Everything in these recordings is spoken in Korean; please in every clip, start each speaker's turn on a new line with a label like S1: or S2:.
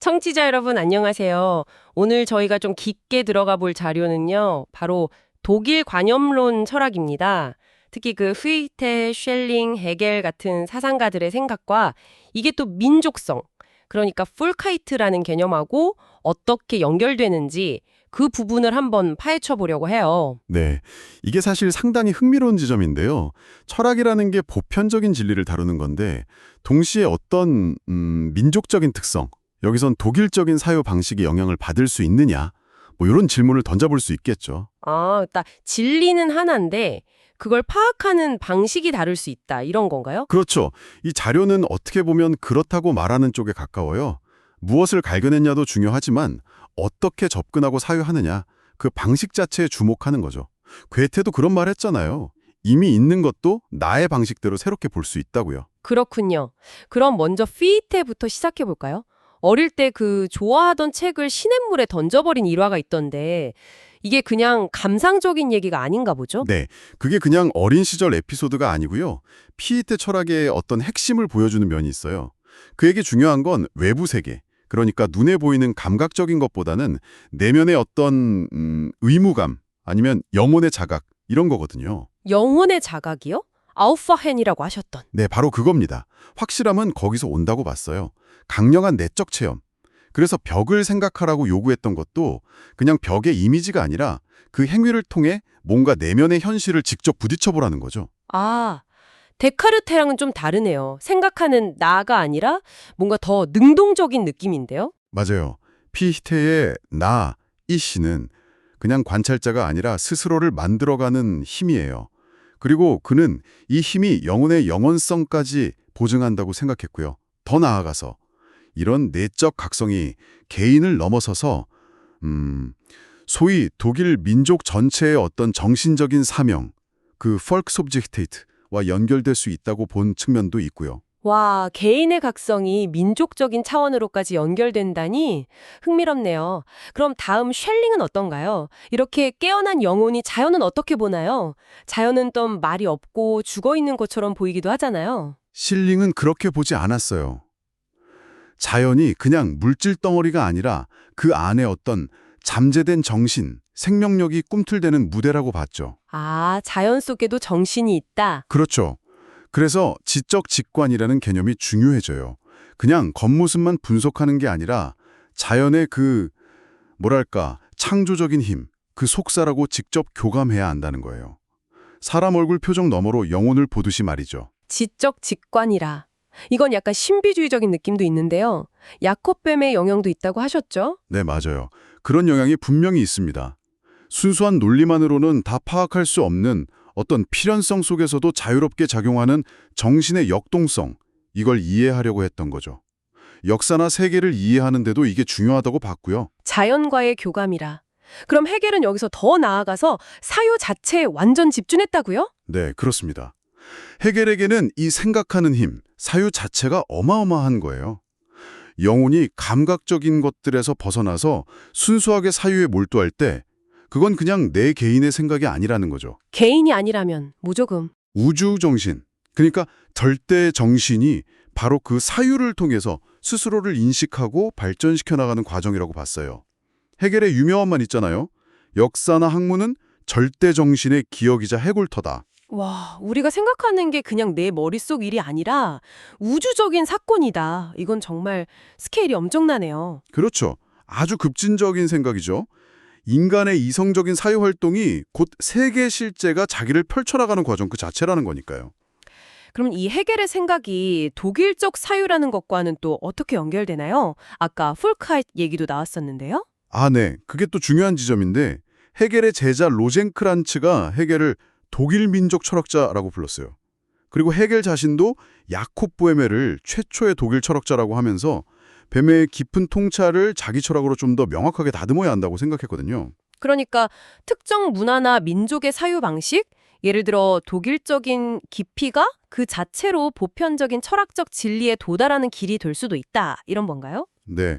S1: 청취자 여러분 안녕하세요. 오늘 저희가 좀 깊게 들어가 볼 자료는요. 바로 독일 관념론 철학입니다. 특히 그 프이테, 쉘링, 헤겔 같은 사상가들의 생각과 이게 또 민족성, 그러니까 풀카이트라는 개념하고 어떻게 연결되는지 그 부분을 한번 파헤쳐 보려고 해요.
S2: 네, 이게 사실 상당히 흥미로운 지점인데요. 철학이라는 게 보편적인 진리를 다루는 건데 동시에 어떤 민족적인 특성, 여기선 독일적인 사유 방식의 영향을 받을 수 있느냐, 뭐 이런 질문을 던져볼 수 있겠죠.
S1: 딱 진리는 하나인데 그걸 파악하는 방식이 다를 수 있다. 이런 건가요?
S2: 그렇죠. 이 자료는 어떻게 보면 그렇다고 말하는 쪽에 가까워요. 무엇을 발견했냐도 중요하지만 어떻게 접근하고 사유하느냐, 그 방식 자체에 주목하는 거죠. 괴테도 그런 말 했잖아요. 이미 있는 것도 나의 방식대로 새롭게 볼 수 있다고요.
S1: 그렇군요. 그럼 먼저 피테부터 시작해 볼까요? 어릴 때 그 좋아하던 책을 시냇물에 던져버린 일화가 있던데 이게 그냥 감상적인 얘기가 아닌가 보죠?
S2: 네, 그게 그냥 어린 시절 에피소드가 아니고요. 피이테 철학의 어떤 핵심을 보여주는 면이 있어요. 그에게 중요한 건 외부 세계, 그러니까 눈에 보이는 감각적인 것보다는 내면의 어떤 의무감, 아니면 영혼의 자각, 이런 거거든요.
S1: 영혼의 자각이요? 아우파헨이라고 하셨던.
S2: 네, 바로 그겁니다. 확실함은 거기서 온다고 봤어요. 강력한 내적 체험. 그래서 벽을 생각하라고 요구했던 것도 그냥 벽의 이미지가 아니라 그 행위를 통해 뭔가 내면의 현실을 직접 부딪혀보라는 거죠.
S1: 아, 데카르테랑은 좀 다르네요. 생각하는 나가 아니라 뭔가 더 능동적인 느낌인데요?
S2: 맞아요. 피히테의 나, 이 씨는 그냥 관찰자가 아니라 스스로를 만들어가는 힘이에요. 그리고 그는 이 힘이 영혼의 영원성까지 보증한다고 생각했고요. 더 나아가서 이런 내적 각성이 개인을 넘어서서 소위 독일 민족 전체의 어떤 정신적인 사명, 그 펄크소브젝테이트와 연결될 수 있다고 본 측면도 있고요.
S1: 와, 개인의 각성이 민족적인 차원으로까지 연결된다니 흥미롭네요. 그럼 다음 쉘링은 어떤가요? 이렇게 깨어난 영혼이 자연은 어떻게 보나요? 자연은 좀 말이 없고 죽어 있는 것처럼 보이기도 하잖아요.
S2: 실링은 그렇게 보지 않았어요. 자연이 그냥 물질 덩어리가 아니라 그 안에 어떤 잠재된 정신, 생명력이 꿈틀대는 무대라고 봤죠.
S1: 아, 자연 속에도 정신이 있다.
S2: 그렇죠. 그래서 지적 직관이라는 개념이 중요해져요. 그냥 겉모습만 분석하는 게 아니라 자연의 그 뭐랄까 창조적인 힘, 그 속사라고 직접 교감해야 한다는 거예요. 사람 얼굴 표정 너머로 영혼을 보듯이 말이죠.
S1: 지적 직관이라. 이건 약간 신비주의적인 느낌도 있는데요. 야콥뱀의 영향도 있다고 하셨죠?
S2: 네, 맞아요. 그런 영향이 분명히 있습니다. 순수한 논리만으로는 다 파악할 수 없는 어떤 필연성 속에서도 자유롭게 작용하는 정신의 역동성, 이걸 이해하려고 했던 거죠. 역사나 세계를 이해하는데도 이게 중요하다고 봤고요.
S1: 자연과의 교감이라. 그럼 해겔은 여기서 더 나아가서 사유 자체에 완전 집중했다고요?
S2: 네, 그렇습니다. 헤겔에게는 이 생각하는 힘, 사유 자체가 어마어마한 거예요. 영혼이 감각적인 것들에서 벗어나서 순수하게 사유에 몰두할 때 그건 그냥 내 개인의 생각이 아니라는 거죠.
S1: 개인이 아니라면 무조금.
S2: 우주 정신, 그러니까 절대 정신이 바로 그 사유를 통해서 스스로를 인식하고 발전시켜 나가는 과정이라고 봤어요. 헤겔의 유명한 말 있잖아요. 역사나 학문은 절대 정신의 기억이자 해골터다.
S1: 와, 우리가 생각하는 게 그냥 내 머릿속 일이 아니라 우주적인 사건이다. 이건 정말 스케일이 엄청나네요.
S2: 그렇죠. 아주 급진적인 생각이죠. 인간의 이성적인 사유활동이 곧 세계 실제가 자기를 펼쳐나가는 과정 그 자체라는 거니까요.
S1: 그럼 이 해겔의 생각이 독일적 사유라는 것과는 또 어떻게 연결되나요? 아까 풀카이트 얘기도 나왔었는데요.
S2: 아, 네. 그게 또 중요한 지점인데 헤겔의 제자 로젠크란츠가 헤겔을 독일 민족 철학자라고 불렀어요. 그리고 헤겔 자신도 야콥 보헤메를 최초의 독일 철학자라고 하면서 뱀의 깊은 통찰을 자기 철학으로 좀 더 명확하게 다듬어야 한다고 생각했거든요.
S1: 그러니까 특정 문화나 민족의 사유 방식, 예를 들어 독일적인 깊이가 그 자체로 보편적인 철학적 진리에 도달하는 길이 될 수도 있다. 이런 건가요?
S2: 네.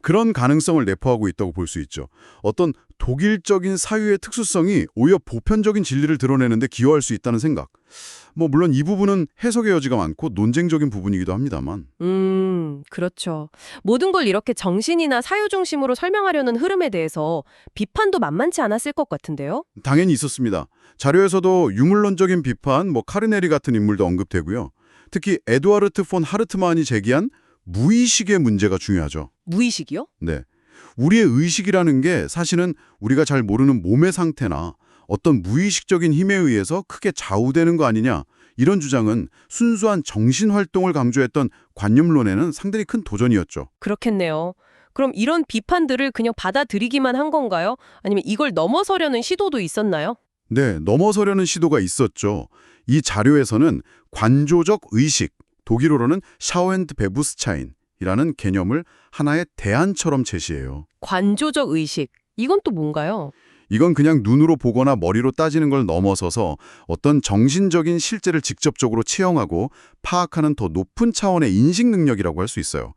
S2: 그런 가능성을 내포하고 있다고 볼 수 있죠. 어떤 독일적인 사유의 특수성이 오히려 보편적인 진리를 드러내는 데 기여할 수 있다는 생각. 물론 이 부분은 해석의 여지가 많고 논쟁적인 부분이기도 합니다만.
S1: 그렇죠. 모든 걸 이렇게 정신이나 사유 중심으로 설명하려는 흐름에 대해서 비판도 만만치 않았을 것 같은데요?
S2: 당연히 있었습니다. 자료에서도 유물론적인 비판, 카르네리 같은 인물도 언급되고요. 특히 에두아르트 폰 하르트만이 제기한 무의식의 문제가 중요하죠.
S1: 무의식이요?
S2: 네. 우리의 의식이라는 게 사실은 우리가 잘 모르는 몸의 상태나 어떤 무의식적인 힘에 의해서 크게 좌우되는 거 아니냐. 이런 주장은 순수한 정신활동을 강조했던 관념론에는 상당히 큰 도전이었죠.
S1: 그렇겠네요. 그럼 이런 비판들을 그냥 받아들이기만 한 건가요? 아니면 이걸 넘어서려는 시도도 있었나요?
S2: 네, 넘어서려는 시도가 있었죠. 이 자료에서는 관조적 의식, 독일어로는 샤우엔드베부스차인이라는 개념을 하나의 대안처럼 제시해요.
S1: 관조적 의식. 이건 또 뭔가요?
S2: 이건 그냥 눈으로 보거나 머리로 따지는 걸 넘어서서 어떤 정신적인 실제를 직접적으로 체험하고 파악하는 더 높은 차원의 인식 능력이라고 할 수 있어요.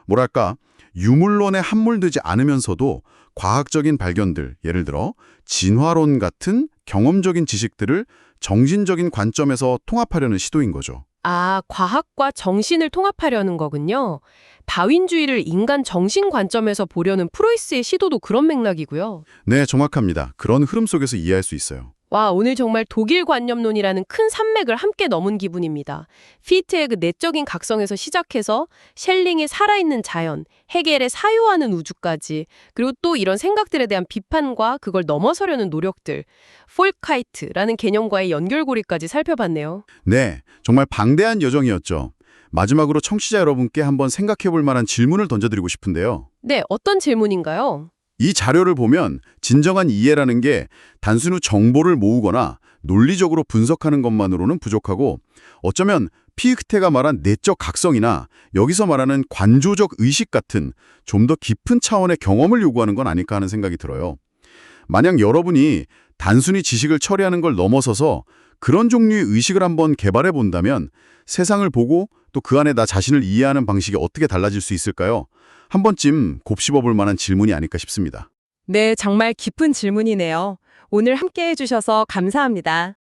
S2: 뭐랄까, 유물론에 함몰되지 않으면서도 과학적인 발견들, 예를 들어 진화론 같은 경험적인 지식들을 정신적인 관점에서 통합하려는 시도인 거죠.
S1: 아, 과학과 정신을 통합하려는 거군요. 다윈주의를 인간 정신 관점에서 보려는 프로이스의 시도도 그런 맥락이고요.
S2: 네, 정확합니다. 그런 흐름 속에서 이해할 수 있어요.
S1: 와, 오늘 정말 독일 관념론이라는 큰 산맥을 함께 넘은 기분입니다. 피트의 그 내적인 각성에서 시작해서 셸링의 살아있는 자연, 헤겔의 사유하는 우주까지, 그리고 또 이런 생각들에 대한 비판과 그걸 넘어서려는 노력들, 폴카이트라는 개념과의 연결고리까지 살펴봤네요.
S2: 네, 정말 방대한 여정이었죠. 마지막으로 청취자 여러분께 한번 생각해 볼 만한 질문을 던져드리고 싶은데요.
S1: 네, 어떤 질문인가요?
S2: 이 자료를 보면 진정한 이해라는 게 단순히 정보를 모으거나 논리적으로 분석하는 것만으로는 부족하고 어쩌면 피흐테가 말한 내적 각성이나 여기서 말하는 관조적 의식 같은 좀 더 깊은 차원의 경험을 요구하는 건 아닐까 하는 생각이 들어요. 만약 여러분이 단순히 지식을 처리하는 걸 넘어서서 그런 종류의 의식을 한번 개발해 본다면 세상을 보고 또 그 안에 나 자신을 이해하는 방식이 어떻게 달라질 수 있을까요? 한 번쯤 곱씹어 볼 만한 질문이 아닐까 싶습니다.
S3: 네, 정말 깊은 질문이네요. 오늘 함께 해주셔서 감사합니다.